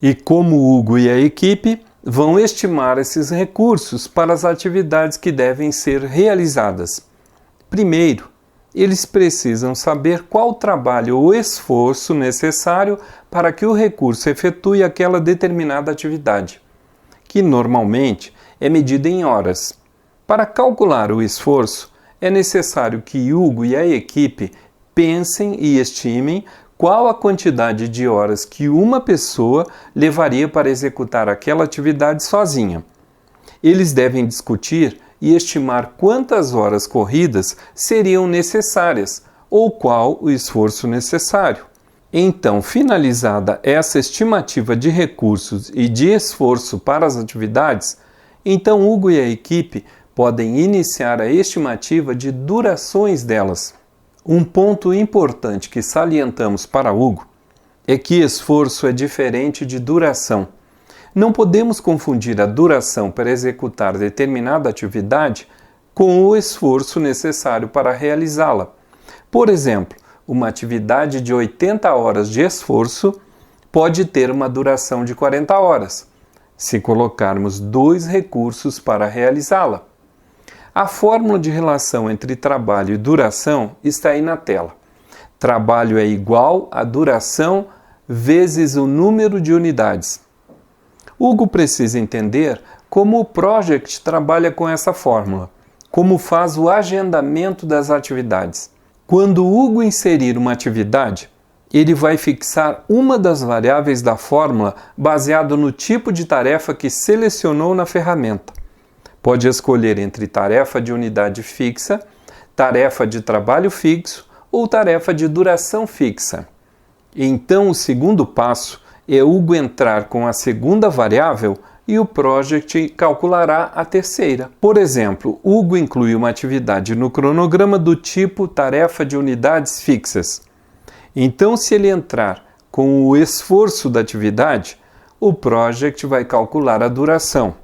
E como o Hugo e a equipe vão estimar esses recursos para as atividades que devem ser realizadas? Primeiro, eles precisam saber qual trabalho ou esforço necessário para que o recurso efetue aquela determinada atividade, que normalmente é medida em horas. Para calcular o esforço, é necessário que Hugo e a equipe pensem e estimem qual a quantidade de horas que uma pessoa levaria para executar aquela atividade sozinha. Eles devem discutir e estimar quantas horas corridas seriam necessárias ou qual o esforço necessário. Então, finalizada essa estimativa de recursos e de esforço para as atividades, então Hugo e a equipe podem iniciar a estimativa de durações delas. Um ponto importante que salientamos para Hugo é que esforço é diferente de duração. Não podemos confundir a duração para executar determinada atividade com o esforço necessário para realizá-la. Por exemplo, uma atividade de 80 horas de esforço pode ter uma duração de 40 horas, se colocarmos 2 recursos para realizá-la. A fórmula de relação entre trabalho e duração está aí na tela. Trabalho é igual a duração vezes o número de unidades. Hugo precisa entender como o Project trabalha com essa fórmula, como faz o agendamento das atividades. Quando Hugo inserir uma atividade, ele vai fixar uma das variáveis da fórmula baseado no tipo de tarefa que selecionou na ferramenta. Pode escolher entre tarefa de unidade fixa, tarefa de trabalho fixo ou tarefa de duração fixa. Então, o segundo passo é Hugo entrar com a segunda variável e o Project calculará a terceira. Por exemplo, Hugo inclui uma atividade no cronograma do tipo tarefa de unidades fixas. Então, se ele entrar com o esforço da atividade, o Project vai calcular a duração.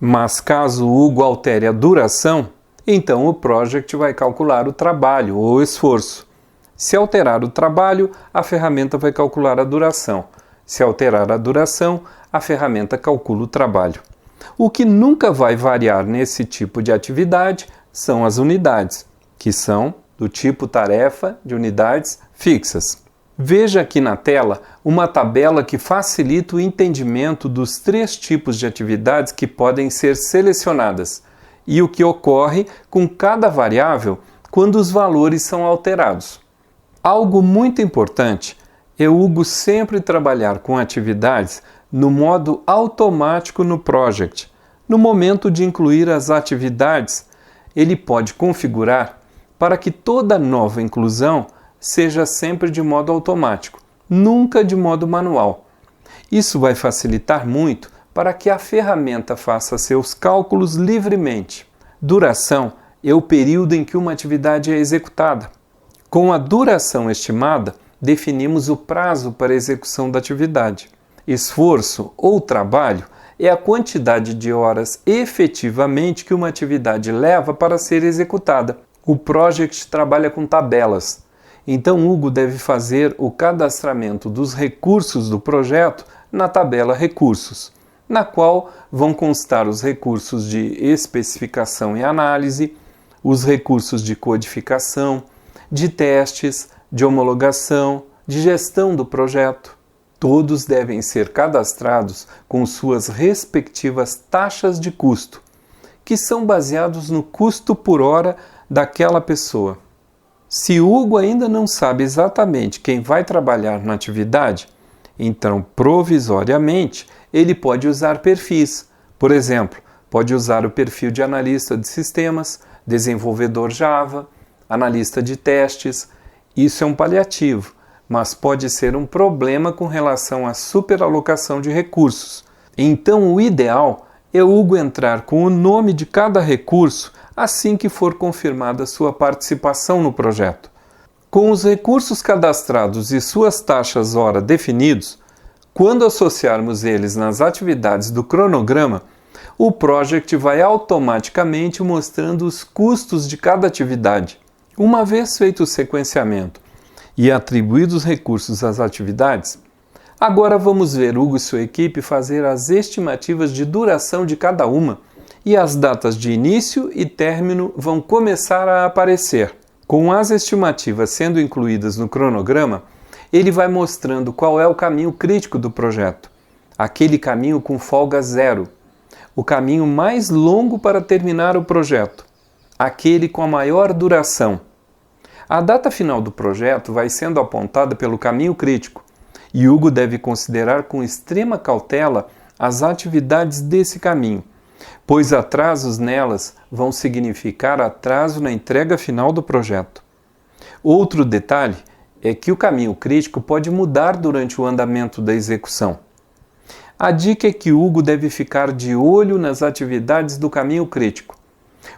Mas caso o Hugo altere a duração, então o Project vai calcular o trabalho ou esforço. Se alterar o trabalho, a ferramenta vai calcular a duração. Se alterar a duração, a ferramenta calcula o trabalho. O que nunca vai variar nesse tipo de atividade são as unidades, que são do tipo tarefa de unidades fixas. Veja aqui na tela uma tabela que facilita o entendimento dos 3 tipos de atividades que podem ser selecionadas e o que ocorre com cada variável quando os valores são alterados. Algo muito importante é o Hugo sempre trabalhar com atividades no modo automático no Project. No momento de incluir as atividades, ele pode configurar para que toda nova inclusão seja sempre de modo automático, nunca de modo manual. Isso vai facilitar muito para que a ferramenta faça seus cálculos livremente. Duração é o período em que uma atividade é executada. Com a duração estimada, definimos o prazo para a execução da atividade. Esforço ou trabalho é a quantidade de horas efetivamente que uma atividade leva para ser executada. O Project trabalha com tabelas. Então, Hugo deve fazer o cadastramento dos recursos do projeto na tabela Recursos, na qual vão constar os recursos de especificação e análise, os recursos de codificação, de testes, de homologação, de gestão do projeto. Todos devem ser cadastrados com suas respectivas taxas de custo, que são baseados no custo por hora daquela pessoa. Se Hugo ainda não sabe exatamente quem vai trabalhar na atividade, então, provisoriamente, ele pode usar perfis. Por exemplo, pode usar o perfil de analista de sistemas, desenvolvedor Java, analista de testes. Isso é um paliativo, mas pode ser um problema com relação à superalocação de recursos. Então, o ideal é o Hugo entrar com o nome de cada recurso assim que for confirmada sua participação no projeto. Com os recursos cadastrados e suas taxas hora definidos, quando associarmos eles nas atividades do cronograma, o Project vai automaticamente mostrando os custos de cada atividade. Uma vez feito o sequenciamento e atribuídos os recursos às atividades, Agora vamos ver Hugo e sua equipe fazer as estimativas de duração de cada uma, e as datas de início e término vão começar a aparecer. Com as estimativas sendo incluídas no cronograma, ele vai mostrando qual é o caminho crítico do projeto, aquele caminho com folga zero, o caminho mais longo para terminar o projeto, aquele com a maior duração. A data final do projeto vai sendo apontada pelo caminho crítico, e Hugo deve considerar com extrema cautela as atividades desse caminho, pois atrasos nelas vão significar atraso na entrega final do projeto. Outro detalhe é que o caminho crítico pode mudar durante o andamento da execução. A dica é que Hugo deve ficar de olho nas atividades do caminho crítico,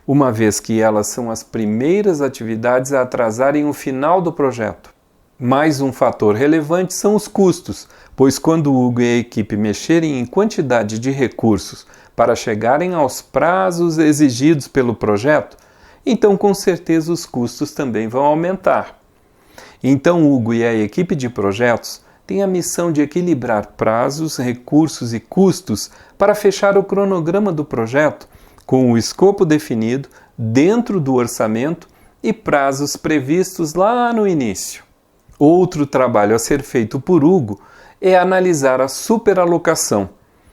uma vez que elas são as primeiras atividades a atrasarem o final do projeto. Mais um fator relevante são os custos, pois quando Hugo e a equipe mexerem em quantidade de recursos para chegarem aos prazos exigidos pelo projeto, então com certeza os custos também vão aumentar. Então Hugo e a equipe de projetos têm a missão de equilibrar prazos, recursos e custos para fechar o cronograma do projeto com o escopo definido dentro do orçamento e prazos previstos lá no início. Outro trabalho a ser feito por Hugo é analisar a superalocação,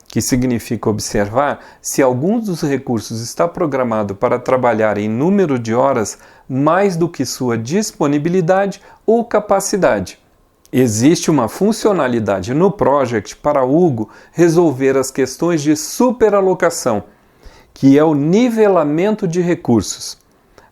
que significa observar se algum dos recursos está programado para trabalhar em número de horas mais do que sua disponibilidade ou capacidade. Existe uma funcionalidade no Project para Hugo resolver as questões de superalocação, que é o nivelamento de recursos.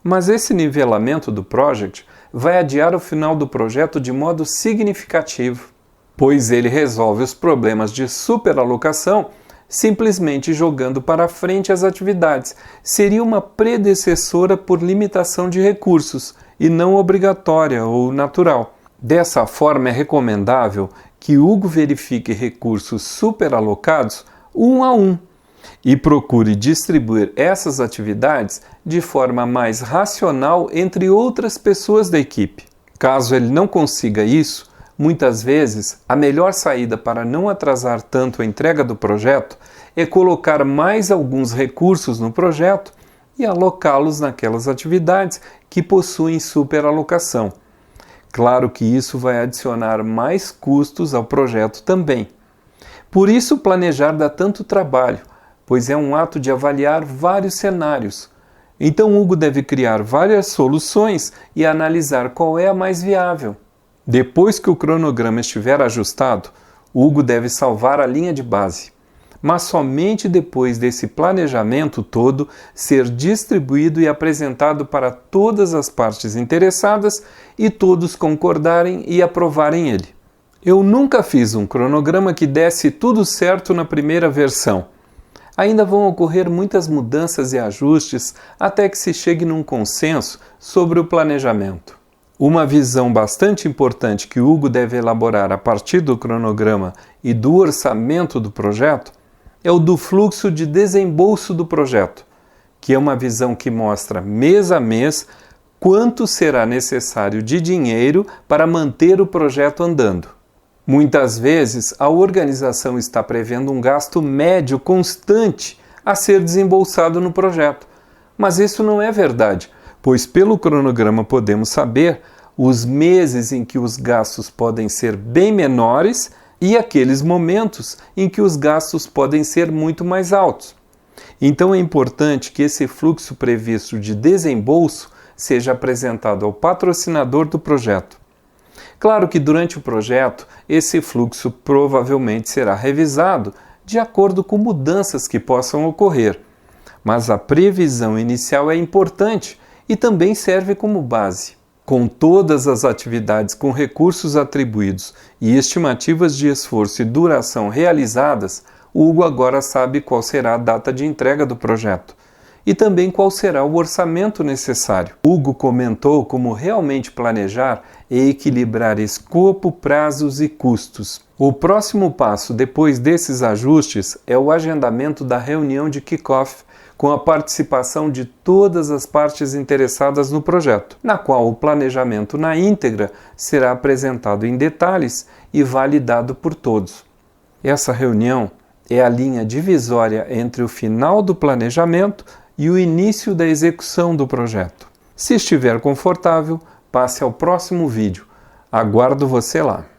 Mas esse nivelamento do Project vai adiar o final do projeto de modo significativo, pois ele resolve os problemas de superalocação simplesmente jogando para frente as atividades. Seria uma predecessora por limitação de recursos e não obrigatória ou natural. Dessa forma, é recomendável que Hugo verifique recursos superalocados um a um e procure distribuir essas atividades de forma mais racional entre outras pessoas da equipe. Caso ele não consiga isso, muitas vezes a melhor saída para não atrasar tanto a entrega do projeto é colocar mais alguns recursos no projeto e alocá-los naquelas atividades que possuem superalocação. Claro que isso vai adicionar mais custos ao projeto também. Por isso, planejar dá tanto trabalho, pois é um ato de avaliar vários cenários. Então, Hugo deve criar várias soluções e analisar qual é a mais viável. Depois que o cronograma estiver ajustado, Hugo deve salvar a linha de base, mas somente depois desse planejamento todo ser distribuído e apresentado para todas as partes interessadas e todos concordarem e aprovarem ele. Eu nunca fiz um cronograma que desse tudo certo na primeira versão. Ainda vão ocorrer muitas mudanças e ajustes até que se chegue num consenso sobre o planejamento. Uma visão bastante importante que Hugo deve elaborar a partir do cronograma e do orçamento do projeto é o do fluxo de desembolso do projeto, que é uma visão que mostra mês a mês quanto será necessário de dinheiro para manter o projeto andando. Muitas vezes, a organização está prevendo um gasto médio constante a ser desembolsado no projeto, mas isso não é verdade, pois pelo cronograma podemos saber os meses em que os gastos podem ser bem menores e aqueles momentos em que os gastos podem ser muito mais altos. Então é importante que esse fluxo previsto de desembolso seja apresentado ao patrocinador do projeto. Claro que durante o projeto, esse fluxo provavelmente será revisado de acordo com mudanças que possam ocorrer, mas a previsão inicial é importante e também serve como base. Com todas as atividades com recursos atribuídos e estimativas de esforço e duração realizadas, o Hugo agora sabe qual será a data de entrega do projeto. e também qual será o orçamento necessário. Hugo comentou como realmente planejar e equilibrar escopo, prazos e custos. O próximo passo depois desses ajustes é o agendamento da reunião de kick-off, com a participação de todas as partes interessadas no projeto, na qual o planejamento na íntegra será apresentado em detalhes e validado por todos. Essa reunião é a linha divisória entre o final do planejamento e o início da execução do projeto. Se estiver confortável, passe ao próximo vídeo. Aguardo você lá!